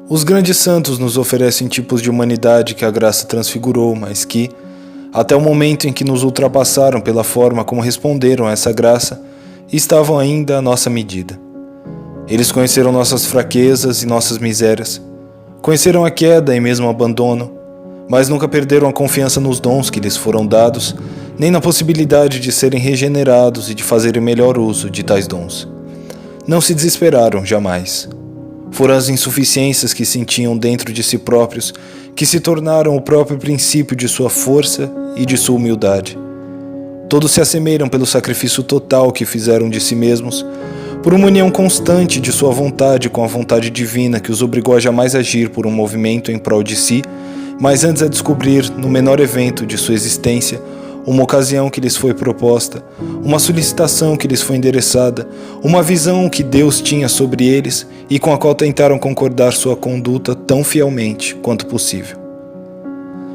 Os grandes santos nos oferecem tipos de humanidade que a graça transfigurou, mas que, até o momento em que nos ultrapassaram pela forma como responderam a essa graça, estavam ainda à nossa medida. Eles conheceram nossas fraquezas e nossas misérias, conheceram a queda e mesmo o abandono, mas nunca perderam a confiança nos dons que lhes foram dados, nem na possibilidade de serem regenerados e de fazerem melhor uso de tais dons. Não se desesperaram jamais. Foram as insuficiências que sentiam dentro de si próprios que se tornaram o próprio princípio de sua força e de sua humildade. Todos se assemelham pelo sacrifício total que fizeram de si mesmos, por uma união constante de sua vontade com a vontade divina que os obrigou a jamais agir por um movimento em prol de si, mas antes a descobrir, no menor evento de sua existência, uma ocasião que lhes foi proposta, uma solicitação que lhes foi endereçada, uma visão que Deus tinha sobre eles e com a qual tentaram concordar sua conduta tão fielmente quanto possível.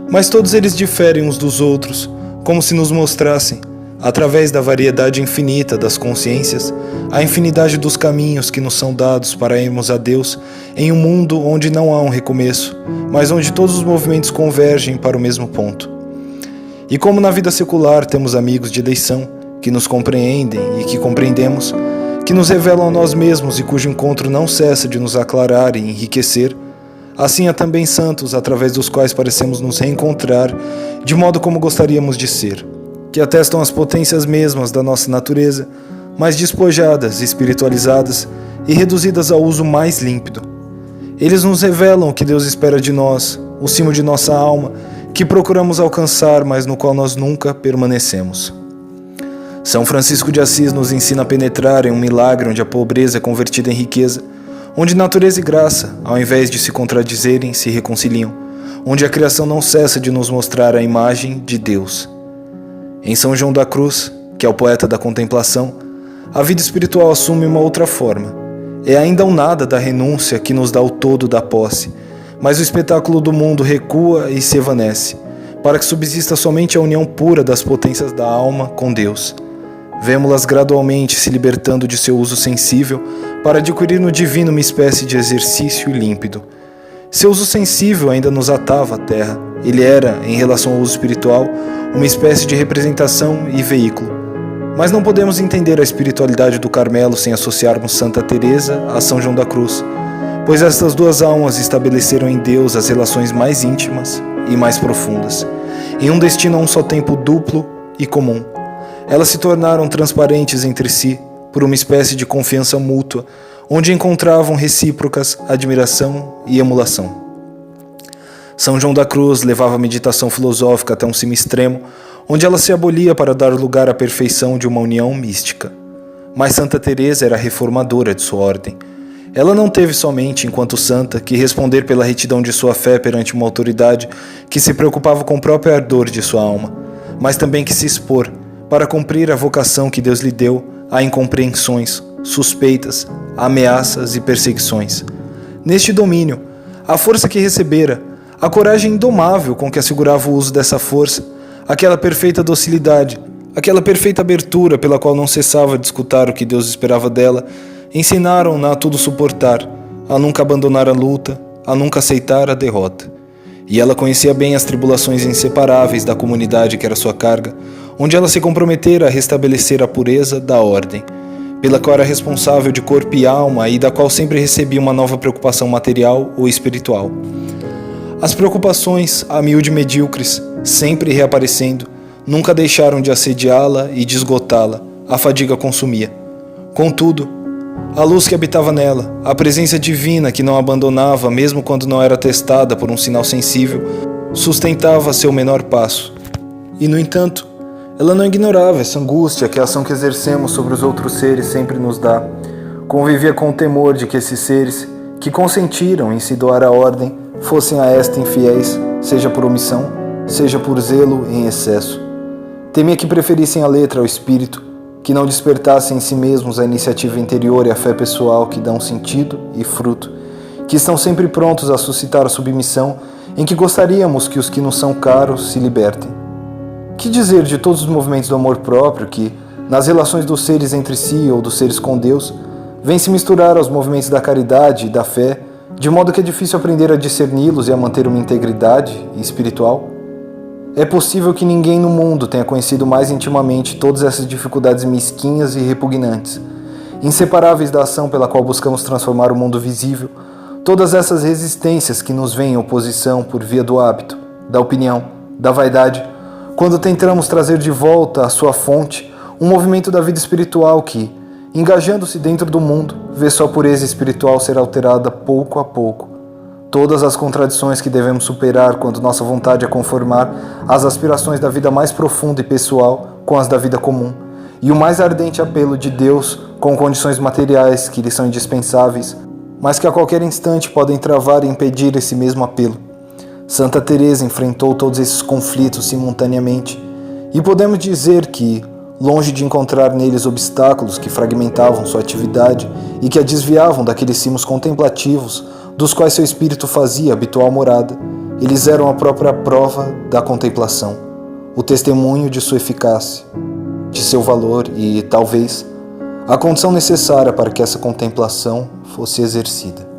Mas todos eles diferem uns dos outros, como se nos mostrassem, através da variedade infinita das consciências, a infinidade dos caminhos que nos são dados para irmos a Deus em um mundo onde não há um recomeço, mas onde todos os movimentos convergem para o mesmo ponto. E como na vida secular temos amigos de eleição, que nos compreendem e que compreendemos, que nos revelam a nós mesmos e cujo encontro não cessa de nos aclarar e enriquecer, assim há também santos através dos quais parecemos nos reencontrar de modo como gostaríamos de ser, que atestam as potências mesmas da nossa natureza, mas despojadas, espiritualizadas e reduzidas ao uso mais límpido. Eles nos revelam o que Deus espera de nós, o cimo de nossa alma, que procuramos alcançar, mas no qual nós nunca permanecemos. São Francisco de Assis nos ensina a penetrar em um milagre onde a pobreza é convertida em riqueza, onde natureza e graça, ao invés de se contradizerem, se reconciliam, onde a criação não cessa de nos mostrar a imagem de Deus. Em São João da Cruz, que é o poeta da contemplação, a vida espiritual assume uma outra forma. É ainda o nada da renúncia que nos dá o todo da posse, mas o espetáculo do mundo recua e se evanece, para que subsista somente a união pura das potências da alma com Deus. Vemo-las gradualmente se libertando de seu uso sensível para adquirir no divino uma espécie de exercício límpido. Seu uso sensível ainda nos atava à terra. Ele era, em relação ao uso espiritual, uma espécie de representação e veículo. Mas não podemos entender a espiritualidade do Carmelo sem associarmos Santa Teresa a São João da Cruz, pois estas duas almas estabeleceram em Deus as relações mais íntimas e mais profundas, em um destino a um só tempo duplo e comum. Elas se tornaram transparentes entre si por uma espécie de confiança mútua, onde encontravam recíprocas admiração e emulação. São João da Cruz levava a meditação filosófica até um cimo extremo, onde ela se abolia para dar lugar à perfeição de uma união mística. Mas Santa Teresa era reformadora de sua ordem. Ela não teve somente, enquanto santa, que responder pela retidão de sua fé perante uma autoridade que se preocupava com o próprio ardor de sua alma, mas também que se expor, para cumprir a vocação que Deus lhe deu, a incompreensões, suspeitas, ameaças e perseguições. Neste domínio, a força que recebera, a coragem indomável com que assegurava o uso dessa força, aquela perfeita docilidade, aquela perfeita abertura pela qual não cessava de escutar o que Deus esperava dela, ensinaram-na a tudo suportar, a nunca abandonar a luta, a nunca aceitar a derrota. E ela conhecia bem as tribulações inseparáveis da comunidade que era sua carga, onde ela se comprometera a restabelecer a pureza da ordem, pela qual era responsável de corpo e alma e da qual sempre recebia uma nova preocupação material ou espiritual. As preocupações, a miúde medíocres, sempre reaparecendo, nunca deixaram de assediá-la e de esgotá-la, a fadiga consumia. Contudo, a luz que habitava nela, a presença divina que não abandonava mesmo quando não era testada por um sinal sensível, sustentava seu menor passo. E, no entanto, ela não ignorava essa angústia que a ação que exercemos sobre os outros seres sempre nos dá. Convivia com o temor de que esses seres, que consentiram em se doar à ordem, fossem a esta infiéis, seja por omissão, seja por zelo em excesso. Temia que preferissem a letra ao espírito, que não despertassem em si mesmos a iniciativa interior e a fé pessoal que dão sentido e fruto, que estão sempre prontos a suscitar a submissão em que gostaríamos que os que nos são caros se libertem. Que dizer de todos os movimentos do amor próprio que, nas relações dos seres entre si ou dos seres com Deus, vêm se misturar aos movimentos da caridade e da fé, de modo que é difícil aprender a discerni-los e a manter uma integridade espiritual? É possível que ninguém no mundo tenha conhecido mais intimamente todas essas dificuldades mesquinhas e repugnantes, inseparáveis da ação pela qual buscamos transformar o mundo visível, todas essas resistências que nos vêm em oposição por via do hábito, da opinião, da vaidade, quando tentamos trazer de volta à sua fonte um movimento da vida espiritual que, engajando-se dentro do mundo, vê sua pureza espiritual ser alterada pouco a pouco. Todas as contradições que devemos superar quando nossa vontade é conformar as aspirações da vida mais profunda e pessoal com as da vida comum, e o mais ardente apelo de Deus com condições materiais que lhe são indispensáveis, mas que a qualquer instante podem travar e impedir esse mesmo apelo. Santa Teresa enfrentou todos esses conflitos simultaneamente, e podemos dizer que, longe de encontrar neles obstáculos que fragmentavam sua atividade e que a desviavam daqueles cimos contemplativos dos quais seu espírito fazia habitual morada, eles eram a própria prova da contemplação, o testemunho de sua eficácia, de seu valor e, talvez, a condição necessária para que essa contemplação fosse exercida.